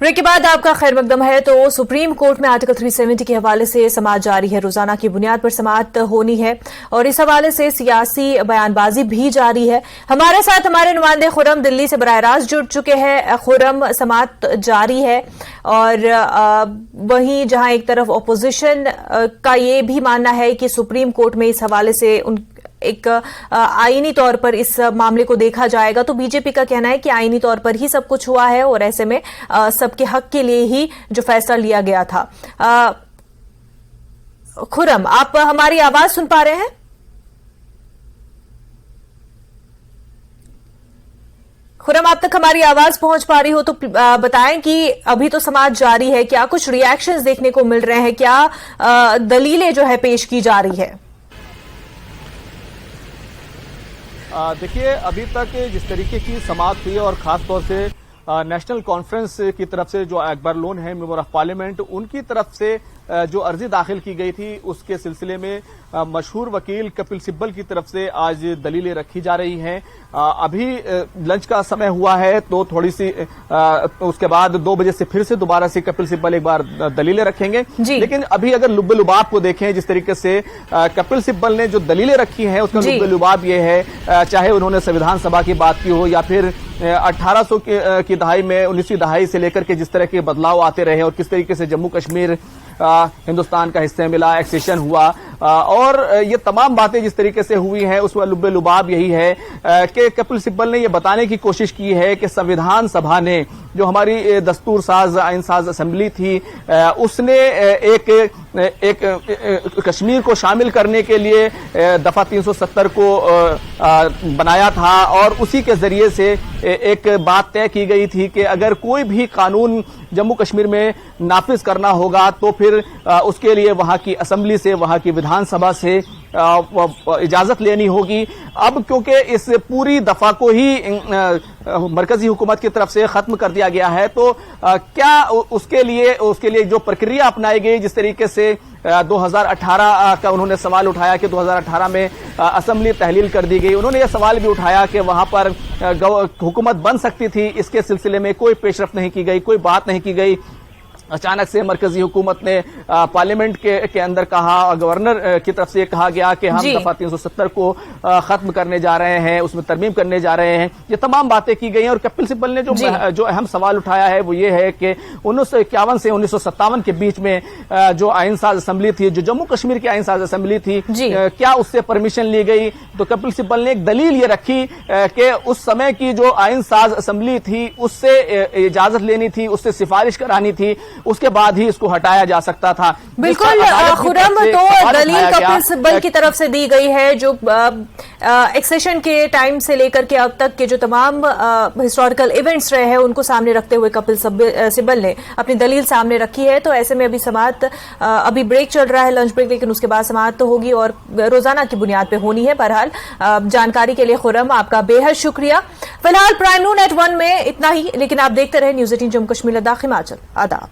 Break के बाद आपका खैर मकदम है। तो सुप्रीम कोर्ट में आर्टिकल 370 के हवाले से समाअत जारी है। रोजाना की बुनियाद पर समाअत होनी है और इस हवाले से सियासी बयानबाजी भी जारी है। हमारे साथ हमारे नुमाइंदे खुरम दिल्ली से बराह रास्त जुड़ चुके हैं। खुरम, समाअत जारी है और वहीं जहां एक तरफ अपोजिशन का ये भी मानना है कि सुप्रीम कोर्ट में इस हवाले से एक आईनी तौर पर इस मामले को देखा जाएगा, तो बीजेपी का कहना है कि आईनी तौर पर ही सब कुछ हुआ है और ऐसे में सबके हक के लिए ही जो फैसला लिया गया था। खुरम, आप हमारी आवाज सुन पा रहे हैं? खुरम, आप तक हमारी आवाज पहुंच पा रही हो तो बताएं कि अभी तो समाअत जारी है, क्या कुछ रिएक्शंस देखने को मिल रहे हैं, क्या दलीलें जो है पेश की जा रही है? देखिए, अभी तक जिस तरीके की समाअत हुई और खास तौर से नेशनल कॉन्फ्रेंस की तरफ से जो अकबर लोन है मेंबर ऑफ पार्लियामेंट, उनकी तरफ से जो अर्जी दाखिल की गई थी उसके सिलसिले में मशहूर वकील कपिल सिब्बल की तरफ से आज दलीलें रखी जा रही हैं। अभी लंच का समय हुआ है तो थोड़ी सी उसके बाद 2 बजे से फिर से दोबारा से कपिल सिब्बल एक बार दलीलें रखेंगे। लेकिन अभी अगर लुब्बे लुबाब को देखें, जिस तरीके से कपिल सिब्बल ने जो दलीलें रखी हैं उसका लुब्बे लुबाब ये है, चाहे उन्होंने संविधान सभा की बात की हो या फिर 1800 की दहाई में 19वीं दहाई से लेकर के जिस तरह के बदलाव आते रहे और किस तरीके से जम्मू कश्मीर हिंदुस्तान का हिस्सा मिला, एक्सेशन हुआ और ये तमाम बातें जिस तरीके से हुई हैं उसमें लुब्बे लुबाब यही है कि कपिल सिब्बल ने ये बताने की कोशिश की है कि संविधान सभा ने जो हमारी दस्तूर साज आइन साज असेंबली थी उसने एक कश्मीर को शामिल करने के लिए दफा 370 को बनाया था और उसी के जरिए से एक बात तय की गई थी कि अगर कोई भी कानून जम्मू कश्मीर में नाफिज करना होगा तो फिर उसके लिए वहां की असेंबली से, वहां की विधानसभा से इजाजत लेनी होगी। अब क्योंकि इस पूरी दफा को ही मरकजी हुकूमत की तरफ से खत्म कर दिया गया है तो क्या उसके लिए जो प्रक्रिया अपनाई गई, जिस तरीके से 2018 का उन्होंने सवाल उठाया कि 2018 में असेंबली तहलील कर दी गई, उन्होंने यह सवाल भी उठाया कि वहां पर हुकूमत बन सकती थी, इसके सिलसिले में कोई पेशरफ नहीं की गई, कोई बात नहीं की गई। अचानक से मरकजी हुकूमत ने पार्लियामेंट के अंदर कहा, गवर्नर की तरफ से कहा गया कि हम दफा 370 को खत्म करने जा रहे हैं, उसमें तरमीम करने जा रहे हैं। ये तमाम बातें की गई हैं और कपिल सिब्बल ने जो अहम सवाल उठाया है वो ये है कि 1951 से 1957 के बीच में जो आइन साज असेंबली थी, जो जम्मू कश्मीर की आइन साज असेंबली थी, क्या उससे परमिशन ली गई? तो कपिल सिब्बल ने एक दलील ये रखी कि उस समय की जो आइन साज असेंबली थी उससे इजाजत लेनी थी, उससे सिफारिश करानी थी, उसके बाद ही इसको हटाया जा सकता था। बिल्कुल खुरम, तो दलील कपिल सिब्बल की तरफ से दी गई है जो एक्सेशन के टाइम से लेकर के अब तक के जो तमाम हिस्टोरिकल इवेंट्स रहे हैं उनको सामने रखते हुए कपिल सिब्बल ने अपनी दलील सामने रखी है। तो ऐसे में अभी समाअत, अभी ब्रेक चल रहा है, लंच ब्रेक, लेकिन उसके बाद समाअत तो होगी और रोजाना की बुनियाद पे होनी है। बहरहाल जानकारी के लिए खुरम आपका बेहद शुक्रिया। फिलहाल प्राइम नून @ 1 में इतना ही, लेकिन आप देखते रहे न्यूज़ 18 जम्मू कश्मीर लद्दाख हिमाचल। आदाब।